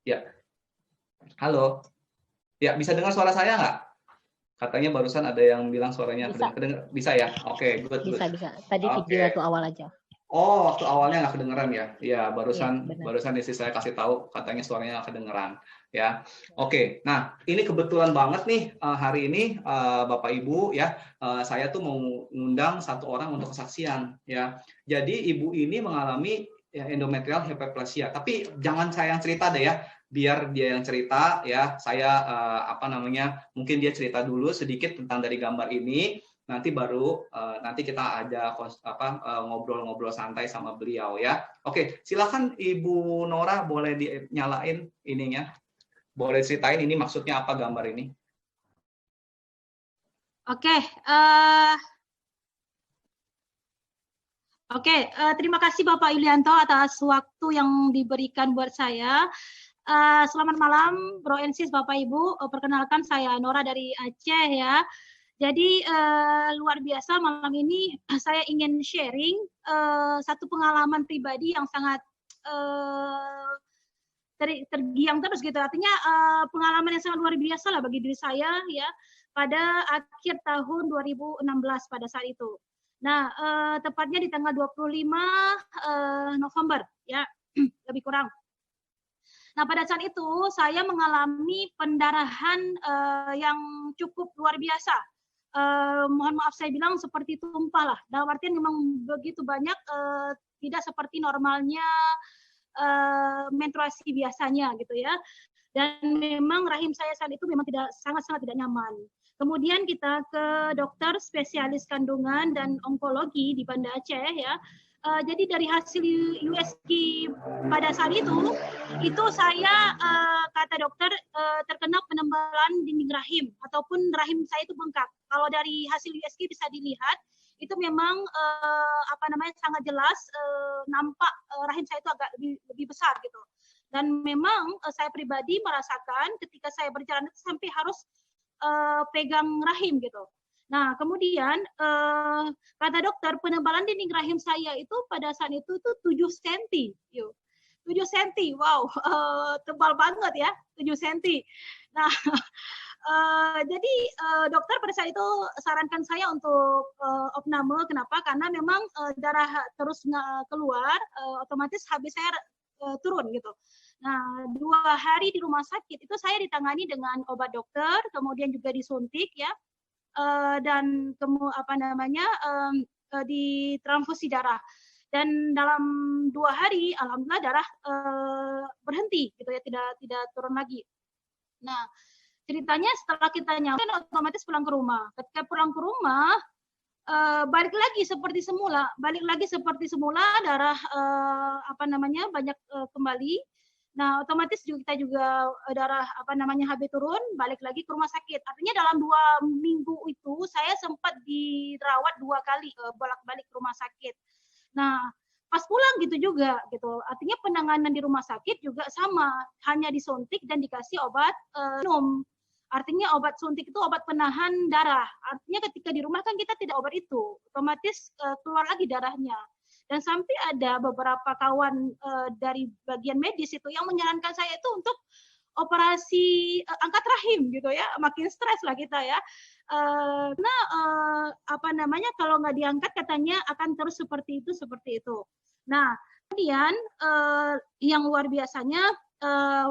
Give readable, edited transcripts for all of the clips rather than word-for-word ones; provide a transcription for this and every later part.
Ya, halo. Ya, bisa dengar suara saya nggak? Katanya barusan ada yang bilang suaranya Bisa, kedengar. Bisa ya? Oke, good, good. bisa. Tadi video waktu Oke. awal aja. Oh, waktu awalnya nggak kedengeran ya? Ya, Iya, barusan benar. barusan istri saya kasih tahu katanya suaranya nggak kedengeran. Ya, oke. Nah, ini kebetulan banget nih hari ini Bapak Ibu ya, saya tuh mau ngundang satu orang untuk kesaksian ya. Jadi ibu ini mengalami ya, endometrial hyperplasia. Tapi jangan saya yang cerita deh ya, biar dia yang cerita ya. Saya apa namanya? Mungkin dia cerita dulu sedikit tentang dari gambar ini. Nanti baru nanti kita ada ngobrol-ngobrol santai sama beliau ya. Oke, silakan Ibu Nora, boleh dinyalain ininya, boleh ceritain ini maksudnya apa gambar ini. Oke, terima kasih Bapak Yulianto atas waktu yang diberikan buat saya. Selamat malam, Bro and Sis, Bapak Ibu. Perkenalkan saya Nora dari Aceh ya. Jadi luar biasa malam ini saya ingin sharing satu pengalaman pribadi yang sangat tergiang terus gitu. Artinya pengalaman yang sangat luar biasa lah bagi diri saya ya pada akhir tahun 2016 pada saat itu. Nah, tepatnya di tanggal 25 November ya, lebih kurang. Nah, pada saat itu saya mengalami pendarahan yang cukup luar biasa. Mohon maaf saya bilang seperti tumpah lah. Dalam artian memang begitu banyak, tidak seperti normalnya menstruasi biasanya gitu ya. Dan memang rahim saya saat itu memang sangat-sangat tidak nyaman. Kemudian kita ke dokter spesialis kandungan dan onkologi di Banda Aceh ya. Jadi dari hasil USG pada saat itu saya kata dokter terkena penebalan dinding rahim ataupun rahim saya itu bengkak. Kalau dari hasil USG bisa dilihat itu memang sangat jelas nampak rahim saya itu agak lebih besar gitu. Dan memang saya pribadi merasakan ketika saya berjalan itu sampai harus pegang rahim gitu. Nah, kemudian kata dokter penebalan dinding rahim saya itu pada saat itu tuh 7 cm. 7 cm, wow, tebal banget ya, 7 cm. Nah, jadi dokter pada saat itu sarankan saya untuk opname. Kenapa? Karena memang darah terus keluar, otomatis HB saya turun gitu. Nah, 2 hari di rumah sakit itu saya ditangani dengan obat dokter, kemudian juga disuntik ya, dan ditransfusi darah. Dan dalam 2 hari, alhamdulillah darah berhenti gitu ya, tidak turun lagi. Nah, ceritanya setelah kita nyampe otomatis pulang ke rumah. Ketika pulang ke rumah, balik lagi seperti semula, darah banyak kembali. Nah, otomatis kita juga darah HB turun, balik lagi ke rumah sakit. Artinya dalam 2 minggu itu saya sempat dirawat 2 kali bolak-balik ke rumah sakit. Nah, pas pulang gitu juga gitu. Artinya penanganan di rumah sakit juga sama, hanya disuntik dan dikasih obat minum. Artinya obat suntik itu obat penahan darah. Artinya ketika di rumah kan kita tidak obat itu, otomatis keluar lagi darahnya. Dan sampai ada beberapa kawan dari bagian medis itu yang menyarankan saya itu untuk operasi angkat rahim gitu ya, makin stres lah kita ya. Karena kalau nggak diangkat katanya akan terus seperti itu. Nah, kemudian yang luar biasanya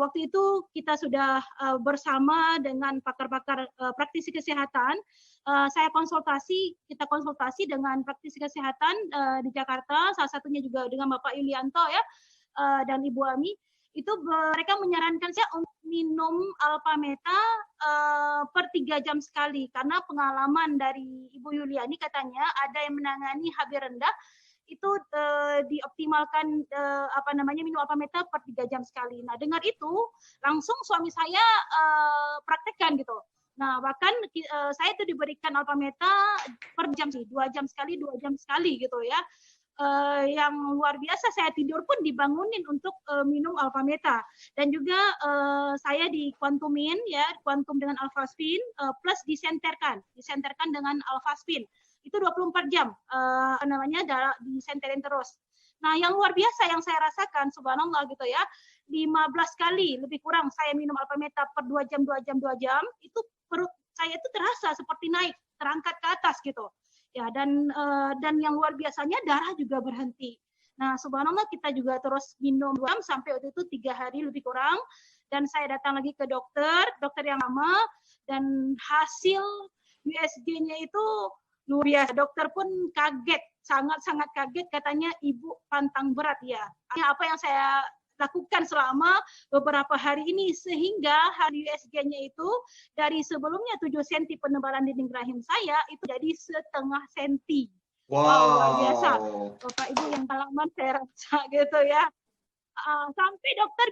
waktu itu kita sudah bersama dengan pakar-pakar praktisi kesehatan. Kita konsultasi dengan praktisi kesehatan di Jakarta, salah satunya juga dengan Bapak Yulianto ya, dan Ibu Ami. Itu mereka menyarankan saya untuk minum Alpameta per 3 jam sekali, karena pengalaman dari Ibu Yuliani katanya ada yang menangani HB rendah itu dioptimalkan minum Alpameta per 3 jam sekali. Nah, dengar itu langsung suami saya praktekkan gitu. Nah, bahkan saya itu diberikan Alpameta per jam sih, 2 jam sekali gitu ya. Yang luar biasa, saya tidur pun dibangunin untuk minum Alpameta. Dan juga saya dikuantumin ya, kuantum dengan Alfaspin plus disenterkan dengan Alfaspin. Itu 24 jam disenterin terus. Nah, yang luar biasa yang saya rasakan, subhanallah gitu ya, 15 kali lebih kurang saya minum Alpameta per 2 jam, 2 jam, 2 jam, itu perut saya itu terasa seperti naik, terangkat ke atas gitu. Ya, dan yang luar biasanya darah juga berhenti. Nah, subhanallah kita juga terus minum 2 jam sampai waktu itu 3 hari lebih kurang. Dan saya datang lagi ke dokter yang lama, dan hasil USG-nya itu luar biasa. Dokter pun kaget, sangat-sangat kaget, katanya ibu pantang berat ya. Apa yang saya lakukan selama beberapa hari ini, sehingga hari USG-nya itu dari sebelumnya 7 cm penebalan dinding rahim saya itu jadi setengah senti. Wow, luar biasa. Bapak Ibu yang pengalaman saya rasa gitu ya. Sampai dokter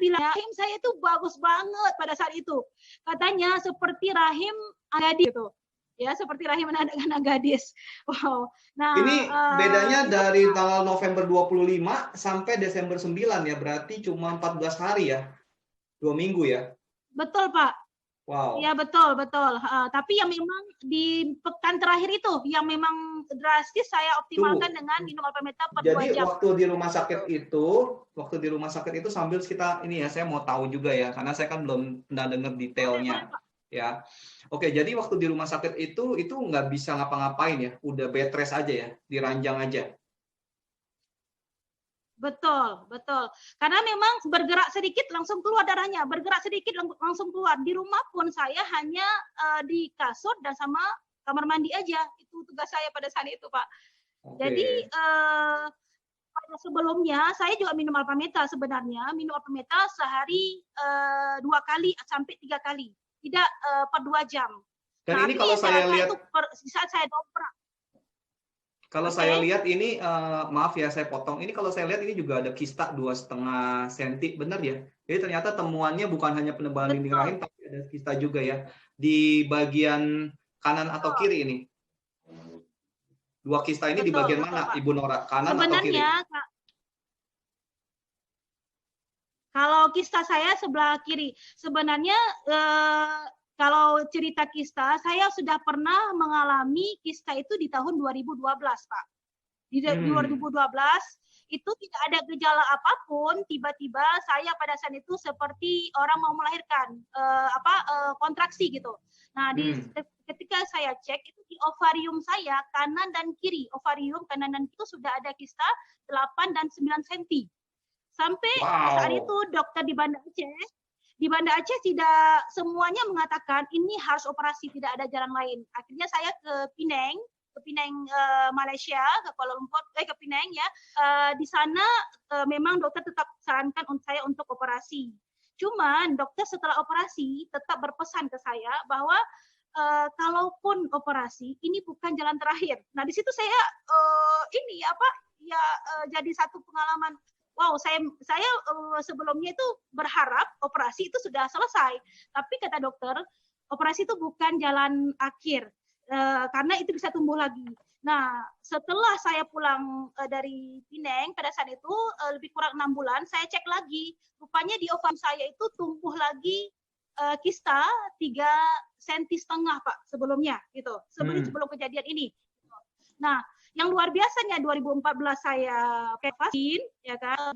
bilang rahim saya itu bagus banget pada saat itu. Katanya seperti rahim anak gadis gitu. Ya, seperti rahim anak gadis. Wow. Nah, ini bedanya dari tanggal November 25 sampai Desember 9 ya, berarti cuma 14 hari ya. 2 minggu ya. Betul, Pak. Wow. Ya, betul. Tapi yang memang di pekan terakhir itu yang memang drastis saya optimalkan dengan minum Alpameta per 2 jam. Jadi waktu di rumah sakit itu sambil kita ini ya, saya mau tahu juga ya, karena saya kan belum pernah dengar detailnya. Ya, oke. Jadi waktu di rumah sakit itu nggak bisa ngapa-ngapain ya, udah bed rest aja ya, diranjang aja. Betul. Karena memang bergerak sedikit langsung keluar darahnya, bergerak sedikit langsung keluar. Di rumah pun saya hanya di kasur dan sama kamar mandi aja. Itu tugas saya pada saat itu, Pak. Okay. Jadi pada sebelumnya saya juga minum Alpameta sebenarnya, minum Alpameta sehari 2 kali sampai 3 kali. Tidak per 2 jam. Dan ini kalau saya lihat di saat saya dobrak. Kalau saya lihat ini, maaf ya saya potong. Ini kalau saya lihat ini juga ada kista 2,5 cm, benar ya? Jadi ternyata temuannya bukan hanya penebalan dinding rahim, tapi ada kista juga ya di bagian kanan atau kiri ini. 2 kista ini di bagian mana, Ibu Nora? Kanan atau kiri? Kalau kista saya sebelah kiri. Sebenarnya kalau cerita kista, saya sudah pernah mengalami kista itu di tahun 2012, Pak. Di 2012 itu tidak ada gejala apapun, tiba-tiba saya pada saat itu seperti orang mau melahirkan, kontraksi gitu. Nah, ketika saya cek itu di ovarium saya kanan dan kiri, ovarium kanan dan kiri itu sudah ada kista 8 dan 9 cm. Sampai saat itu dokter di Banda Aceh tidak semuanya mengatakan ini harus operasi, tidak ada jalan lain. Akhirnya saya ke Penang, Malaysia, ke Kuala Lumpur, ke Penang ya. Di sana memang dokter tetap sarankan saya untuk operasi. Cuman dokter setelah operasi tetap berpesan ke saya bahwa kalaupun operasi ini bukan jalan terakhir. Nah, di situ saya jadi satu pengalaman. Wow, saya sebelumnya itu berharap operasi itu sudah selesai. Tapi kata dokter, operasi itu bukan jalan akhir, karena itu bisa tumbuh lagi. Nah, setelah saya pulang dari Penang, pada saat itu lebih kurang 6 bulan, saya cek lagi. Rupanya di ovarium saya itu tumbuh lagi kista 3,5 cm, Pak, sebelumnya. Gitu, sebelum kejadian ini. Nah, yang luar biasanya 2014 saya vaksin, ya kan,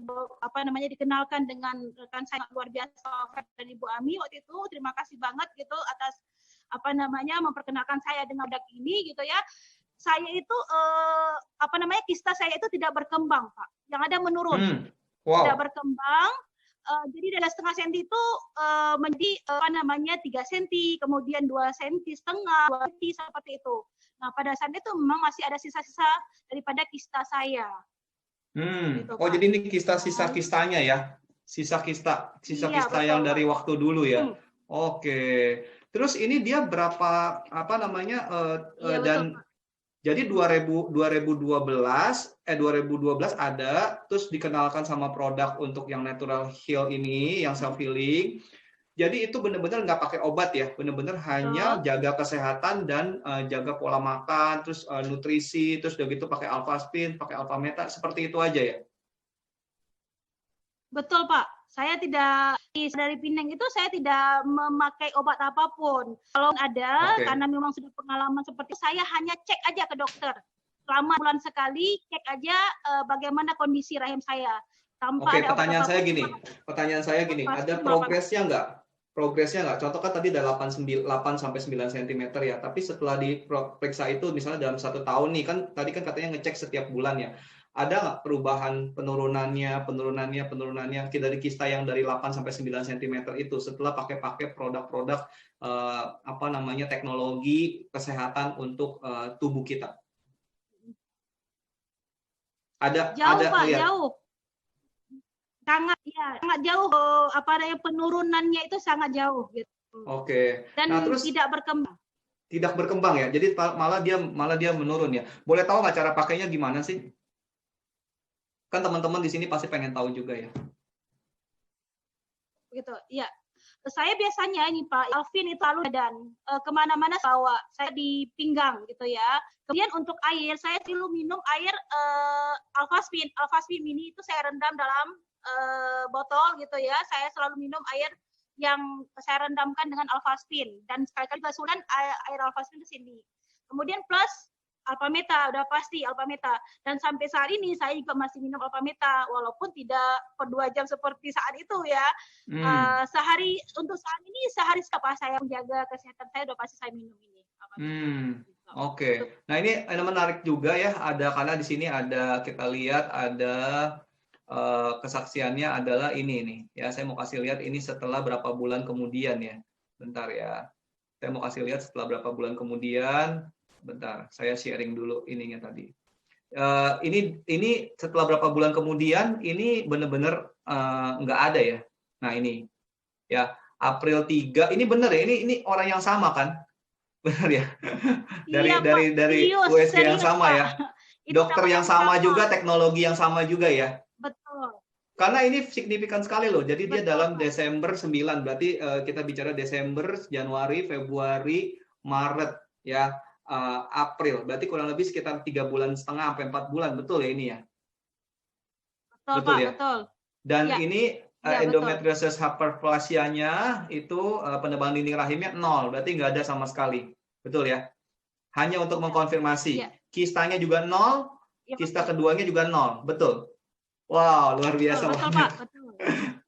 dikenalkan dengan rekan saya luar biasa dan Ibu Ami waktu itu. Terima kasih banget gitu atas memperkenalkan saya dengan produk ini gitu ya. Saya itu kista saya itu tidak berkembang, Pak. Yang ada menurun. Tidak berkembang. Jadi dari 0,5 cm itu menjadi 3 cm, kemudian 2,5 cm, 2 cm seperti itu. Nah, pada saat itu memang masih ada sisa-sisa daripada kista saya. Gitu, jadi ini sisa-kistanya ya? Sisa-kista yang dari waktu dulu ya? Oke. Terus ini dia berapa, dan betul. Jadi 2012 ada, terus dikenalkan sama produk untuk yang natural heal ini, yang self healing. Jadi itu benar-benar nggak pakai obat ya, benar-benar hanya jaga kesehatan dan jaga pola makan, terus nutrisi, terus udah gitu pakai Alphaspin, pakai Alpameta, seperti itu aja ya? Betul, Pak. Saya tidak, dari Penang itu saya tidak memakai obat apapun. Kalau ada, karena memang sudah pengalaman seperti itu, saya hanya cek aja ke dokter. selama bulan sekali cek aja bagaimana kondisi rahim saya. Tanpa Oke, ada pertanyaan saya obat-obatan. gini, ada progresnya nggak? Progresnya nggak? Contoh kan tadi ada 8 sampai 9 cm ya, tapi setelah diperiksa itu misalnya dalam 1 tahun nih, kan tadi kan katanya ngecek setiap bulan ya. Ada nggak perubahan penurunannya dari kista yang dari 8 sampai 9 cm itu setelah pakai produk-produk apa namanya teknologi kesehatan untuk tubuh kita? Ada Pak, lihat. jauh. Sangat jauh, apa namanya penurunannya itu sangat jauh gitu. Oke. Dan Nah, terus tidak berkembang. Tidak berkembang ya. Jadi malah dia menurun ya. Boleh tahu nggak cara pakainya gimana sih? Kan teman-teman di sini pasti pengen tahu juga ya. Gitu. Iya. Saya biasanya ini Pak Alvin itu lalu dan kemana-mana bawa saya di pinggang gitu ya. Kemudian untuk air saya selalu minum air Alfaspin mini itu saya rendam dalam botol gitu ya. Saya selalu minum air yang saya rendamkan dengan Alfaspin dan sekali-kali basuhan air Alfaspin ke sini. Kemudian plus Alpameta, udah pasti Alpameta. Dan sampai saat ini saya juga masih minum Alpameta, walaupun tidak per 2 jam seperti saat itu ya. Untuk saat ini sehari sekali saya menjaga kesehatan saya, udah pasti saya minum ini. Oke. Nah ini menarik juga ya, karena di sini ada kita lihat ada kesaksiannya adalah ini nih. Ya saya mau kasih lihat ini setelah berapa bulan kemudian ya. Bentar ya. Saya mau kasih lihat setelah berapa bulan kemudian. Bentar, saya sharing dulu ininya tadi. Ini setelah berapa bulan kemudian, ini benar-benar nggak ada ya. Nah ini, ya April 3, ini benar ya, ini orang yang sama kan? Benar ya? Dari USG yang sama ya? Dokter yang sama juga, teknologi yang sama juga ya? Betul. Karena ini signifikan sekali loh, jadi dia dalam Desember 9, berarti kita bicara Desember, Januari, Februari, Maret, ya. April, berarti kurang lebih sekitar 3,5 bulan sampai 4 bulan, betul ya ini ya? Betul Pak, ya? Betul. Dan ini endometriosis hyperplasianya itu penebalan dinding rahimnya 0, berarti nggak ada sama sekali, betul ya? Hanya untuk mengkonfirmasi, kistanya juga 0, kista keduanya juga 0, betul? Wow, luar biasa. Betul, Pak, betul.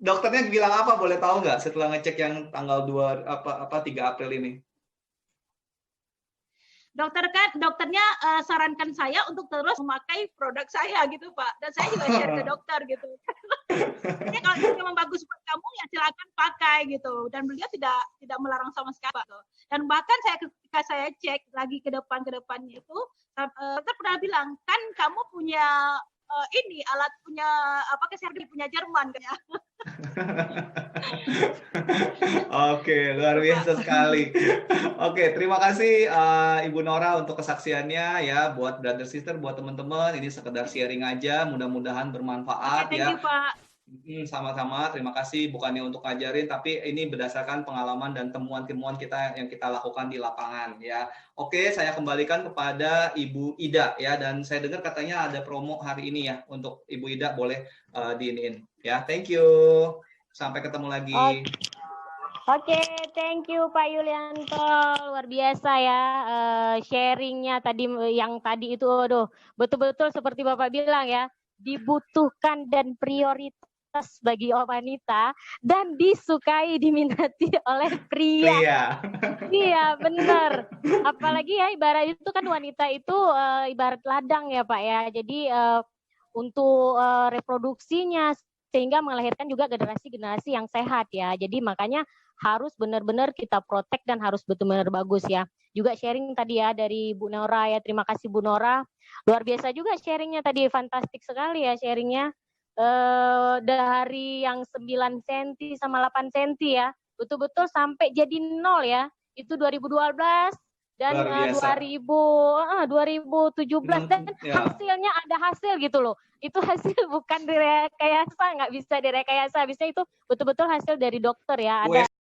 Dokternya bilang apa, boleh tahu nggak setelah ngecek yang tanggal 3 April ini? Dokternya sarankan saya untuk terus memakai produk saya gitu Pak, dan saya juga share ke dokter gitu. Jadi kalau itu memang bagus buat kamu ya silakan pakai gitu, dan beliau tidak melarang sama sekali Pak. Dan bahkan ketika saya cek lagi ke depannya itu, dokter pernah bilang kan kamu punya kesehatan punya Jerman kan ya. Oke, luar biasa sekali. Oke, terima kasih Ibu Nora untuk kesaksiannya ya, buat brother sister, buat teman-teman. Ini sekedar sharing aja, mudah-mudahan bermanfaat ya. Thank you, Pak. Sama-sama, terima kasih. Bukannya untuk ngajarin, tapi ini berdasarkan pengalaman dan temuan-temuan kita yang kita lakukan di lapangan ya. Oke, saya kembalikan kepada Ibu Ida ya, dan saya dengar katanya ada promo hari ini ya untuk Ibu Ida, boleh diinin ya. Thank you. Sampai ketemu lagi. Oke, thank you Pak Yulianto, luar biasa ya sharingnya tadi yang tadi itu, betul-betul seperti Bapak bilang ya, dibutuhkan dan prioritas bagi wanita dan disukai diminati oleh pria. Iya benar. Apalagi ya ibarat itu kan wanita itu ibarat ladang ya Pak ya. Jadi untuk reproduksinya sehingga melahirkan juga generasi-generasi yang sehat ya. Jadi makanya harus benar-benar kita protek dan harus betul-benar bagus ya. Juga sharing tadi ya dari Bu Nora ya. Terima kasih Bu Nora. Luar biasa juga sharingnya tadi, fantastik sekali ya sharingnya. Dari yang 9 cm sama 8 cm ya. Betul-betul sampai jadi 0 ya. Itu 2012 dan 2017 dan hasilnya ada hasil gitu loh. Itu hasil bukan direkayasa, nggak bisa direkayasa. Bisa itu betul-betul hasil dari dokter ya. Ada